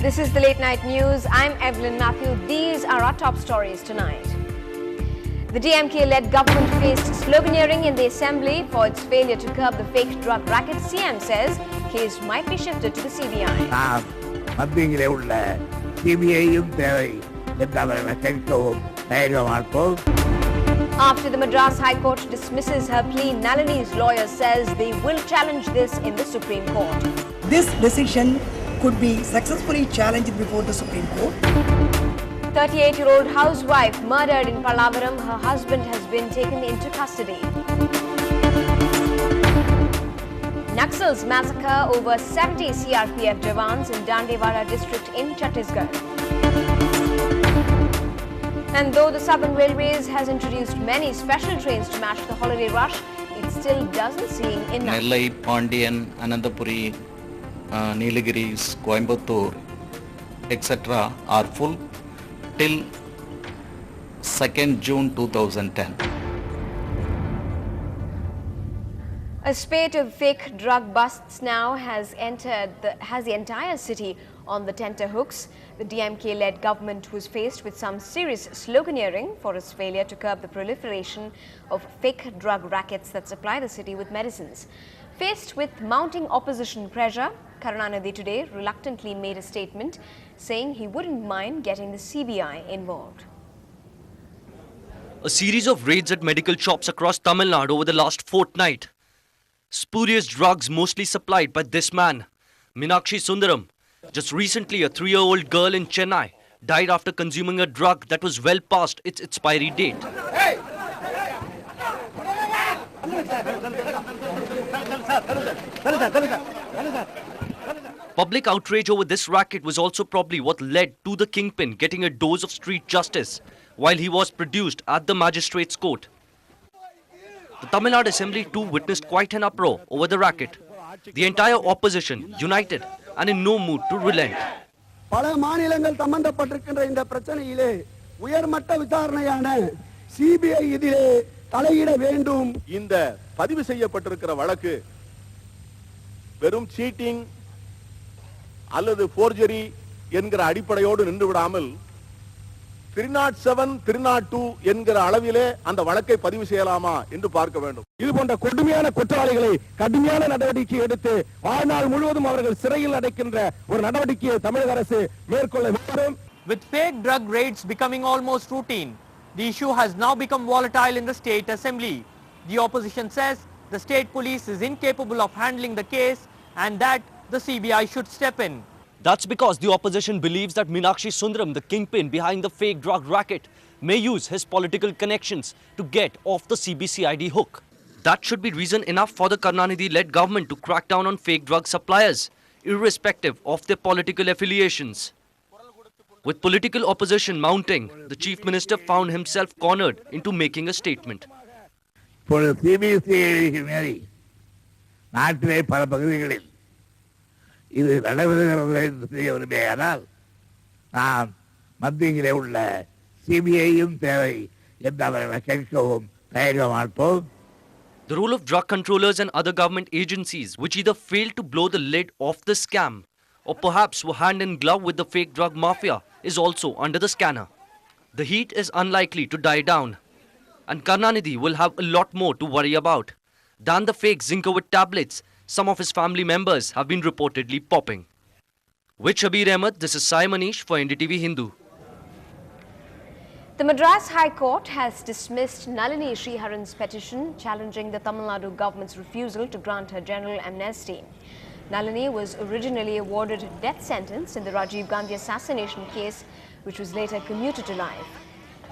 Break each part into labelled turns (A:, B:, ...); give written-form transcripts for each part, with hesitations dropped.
A: This is the Late Night News. I'm Evelyn Matthew. These are our top stories tonight. The DMK-led government faced sloganeering in the assembly for its failure to curb the fake drug racket. CM says case might be shifted to the CBI. After the Madras High Court dismisses her plea, Nalini's lawyer says they will challenge this in the Supreme Court.
B: This decision could be successfully challenged before the Supreme Court.
A: 38-year-old housewife murdered in Pallavaram. Her husband has been taken into custody. Naxals massacre over 70 CRPF Jawans in Dandewara district in Chhattisgarh. And though the Southern Railways has introduced many special trains to match the holiday rush, it still doesn't seem enough.
C: Nellai, Pandian, Anandapuri, Nilgiris, Coimbatore, etc. are full till 2nd June 2010.
A: A spate of fake drug busts now has the entire city on the tenterhooks. The DMK-led government was faced with some serious sloganeering for its failure to curb the proliferation of fake drug rackets that supply the city with medicines. Faced with mounting opposition pressure, Karunanidhi today reluctantly made a statement saying he wouldn't mind getting the CBI involved.
D: A series of raids at medical shops across Tamil Nadu over the last fortnight. Spurious drugs mostly supplied by this man, Meenakshi Sundaram. Just recently, a 3-year-old girl in Chennai died after consuming a drug that was well past its expiry date. Public outrage over this racket was also probably what led to the kingpin getting a dose of street justice while he was produced at the magistrate's court. The Tamil Nadu Assembly too witnessed quite an uproar over the racket. The entire opposition united and in no mood to relent.
E: பல மாநிலங்கள் சம்பந்தப்பட்டிருக்கின்ற இந்த பிரச்சனையிலே உயர்மட்ட விசாரணையான CBI இதிலே தலையிட வேண்டும்.
F: இந்த பதிவு செய்யப்பட்டிருக்கிற வழக்கு வெறும் சீட்டிங் அல்லது ஃபோர்ஜரி என்கிற அடிப்படையோடு நின்று விடாமல் 307 302 என்கிற அளவிலே அந்த வழக்கை பதிவு செய்யலாமா என்று பார்க்க வேண்டும்.
E: இது போன்ற கொடுமையான குற்றவாளிகளை கடுமையான நடவடிக்கை எடுத்து வாழ்நாள் முழுவதும் அவர்கள் சிறையில் அடைக்கின்ற ஒரு நடவடிக்கையை தமிழக அரசு மேற்கொள்ள வேண்டும்.
G: With fake drug raids becoming almost routine, the issue has now become volatile in the state assembly. The opposition says the state police is incapable of handling the case and that the CBI should step in.
D: That's because the opposition believes that Meenakshi Sundaram, the kingpin behind the fake drug racket, may use his political connections to get off the CBCID hook. That should be reason enough for the Karunanidhi-led government to crack down on fake drug suppliers, irrespective of their political affiliations. With political opposition mounting, the Chief Minister found himself cornered into making a statement.
H: For the CBCID, நாட்டிலே பல பகுதிகளில் இது நடைபெறுகிறது என்று தெரிய விரும்பியானால் நாம் மத்தியிலே உள்ள சிபிஐயும் தேவை என்று அவர்களை கேட்கவும் தயங்க மாட்டோம்.
D: The role of drug controllers and other government agencies which either failed to blow the lid off the scam or perhaps were hand in glove with the fake drug mafia is also under the scanner. The heat is unlikely to die down and Karunanidhi will have a lot more to worry about than the fake Zincovit tablets some of his family members have been reportedly popping. With Shabir Ahmed, this is Sai Manish for NDTV Hindu.
A: The Madras High Court has dismissed Nalini Sriharan's petition challenging the Tamil Nadu government's refusal to grant her general amnesty. Nalini was originally awarded a death sentence in the Rajiv Gandhi assassination case, which was later commuted to life.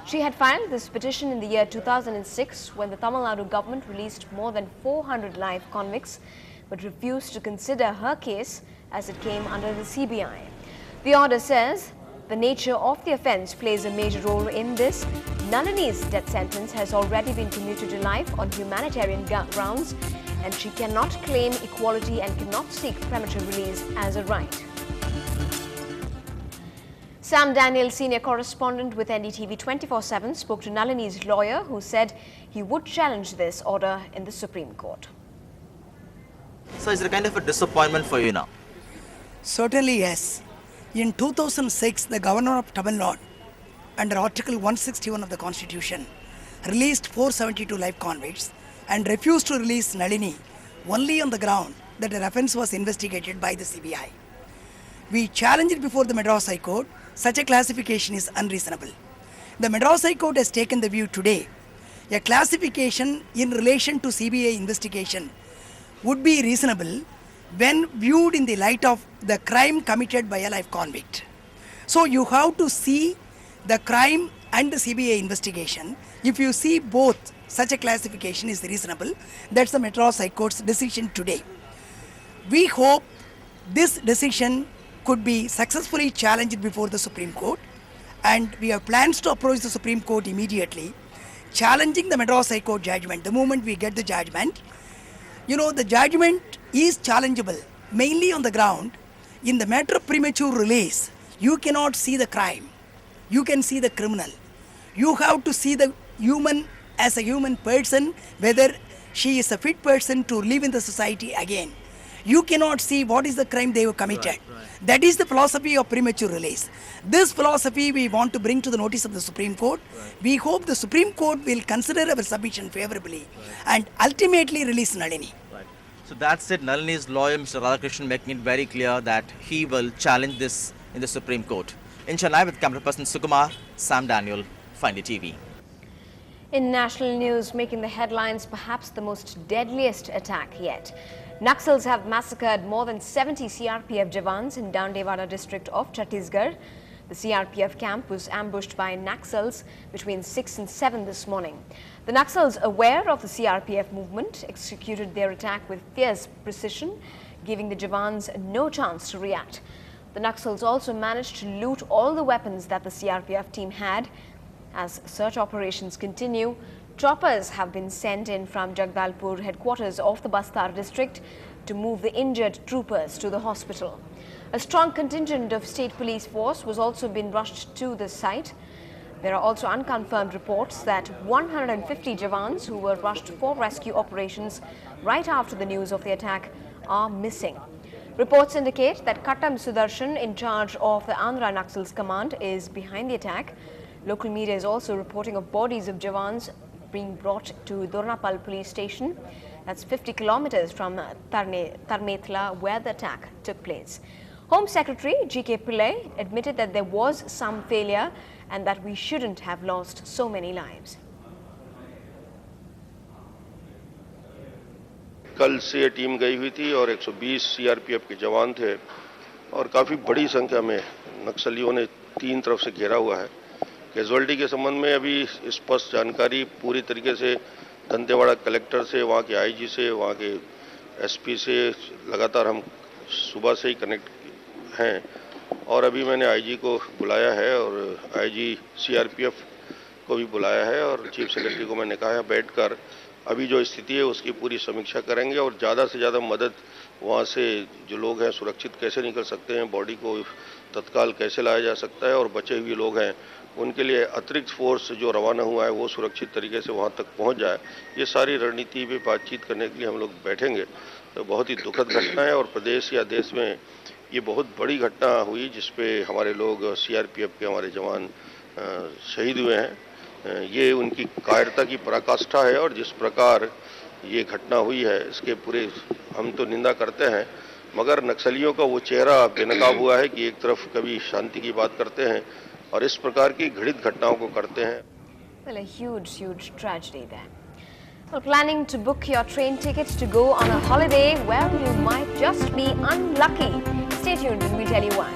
A: She had filed this petition in the year 2006 when the Tamil Nadu government released more than 400 live convicts but refused to consider her case as it came under the CBI. The order says the nature of the offence plays a major role in this. Nalini's death sentence has already been commuted to life on humanitarian grounds and she cannot claim equality and cannot seek premature release as a right. Sam Daniel, senior correspondent with NDTV 24/7, spoke to Nalini's lawyer who said he would challenge this order in the Supreme Court.
I: So is it kind of a disappointment for you now?
B: Certainly yes. In 2006, the governor of Tamil Nadu, under Article 161 of the Constitution, released 472 live convicts and refused to release Nalini only on the ground that her offence was investigated by the CBI. We challenged before the Madras High Court. Such a classification is unreasonable. The Madras High Court has taken the view today a classification in relation to CBI investigation would be reasonable when viewed in the light of the crime committed by a live convict. So you have to see the crime and the CBI investigation. If you see both, such a classification is reasonable. That's the Madras High Court's decision today. We hope this decision could be successfully challenged before the Supreme Court, and we have plans to approach the Supreme Court immediately, challenging the Madras High Court judgment. The moment we get the judgment, the judgment is challengeable mainly on the ground. In the matter of premature release, you cannot see the crime. You can see the criminal. You have to see the human as a human person, whether she is a fit person to live in the society again. You cannot see what is the crime they have committed. Right. That is the philosophy of premature release. This philosophy we want to bring to the notice of the Supreme Court. Right. We hope the Supreme Court will consider our submission favorably and ultimately release Nalini.
I: Right. So that's it. Nalini's lawyer, Mr. Radhakrishnan, making it very clear that he will challenge this in the Supreme Court. In Chennai with camera person Sukumar, Sam Daniel, Find It TV.
A: In national news, making the headlines, perhaps the most deadliest attack yet. Naxals have massacred more than 70 CRPF Jawans in Dantewada district of Chhattisgarh. The CRPF camp was ambushed by Naxals between 6 and 7 this morning. The Naxals, aware of the CRPF movement, executed their attack with fierce precision, giving the Jawans no chance to react. The Naxals also managed to loot all the weapons that the CRPF team had. As search operations continue, choppers have been sent in from Jagdalpur headquarters of the Bastar district to move the injured troopers to the hospital. A strong contingent of state police force was also been rushed to the site. There are also unconfirmed reports that 150 Jawans who were rushed for rescue operations right after the news of the attack are missing. Reports indicate that Kattam Sudarshan, in charge of the Andhra Naxals command, is behind the attack. Local media is also reporting of bodies of Jawans being brought to Dornapal police station. That's 50 kilometers from Tarmetla, where the attack took place. Home Secretary G.K. Pillai admitted that there was some failure and that we shouldn't have lost so many lives.
J: कल से team गई हुई थी और 120 CRPF के जवान थे और काफ़ी बड़ी संख्या में नक्सलियों ने तीन तरफ से घेरा हुआ है। कैजुअल्टी के संबंध में अभी स्पष्ट जानकारी पूरी तरीके से दंतेवाड़ा कलेक्टर से, वहाँ के आईजी से, वहाँ के एसपी से लगातार हम सुबह से ही कनेक्ट हैं और अभी मैंने आईजी को बुलाया है और आईजी सीआरपीएफ को भी बुलाया है और चीफ सेक्रेटरी को मैंने कहा है बैठकर अभी जो स्थिति है उसकी पूरी समीक्षा करेंगे और ज़्यादा से ज़्यादा मदद वहाँ से जो लोग हैं सुरक्षित कैसे निकल सकते हैं, बॉडी को तत्काल कैसे लाया जा सकता है और बचे हुए लोग हैं उनके लिए अतिरिक्त फोर्स जो रवाना हुआ है वो सुरक्षित तरीके से वहाँ तक पहुँच जाए। ये सारी रणनीति पे बातचीत करने के लिए हम लोग बैठेंगे। तो बहुत ही दुखद घटना है और प्रदेश या देश में ये बहुत बड़ी घटना हुई जिसपे हमारे लोग सीआरपीएफ के हमारे जवान शहीद हुए हैं। ये उनकी कायरता की पराकाष्ठा है और जिस प्रकार ये घटना हुई है इसके पूरे हम तो निंदा करते हैं, मगर नक्सलियों का वो चेहरा बेनकाब हुआ है कि एक तरफ कभी शांति की बात करते हैं और इस प्रकार की घृणित घटनाओं को करते हैं।
A: Well, a huge tragedy there. Well, planning to book your train tickets to go on a holiday? Well, you might just be unlucky. Stay tuned and we'll tell you why.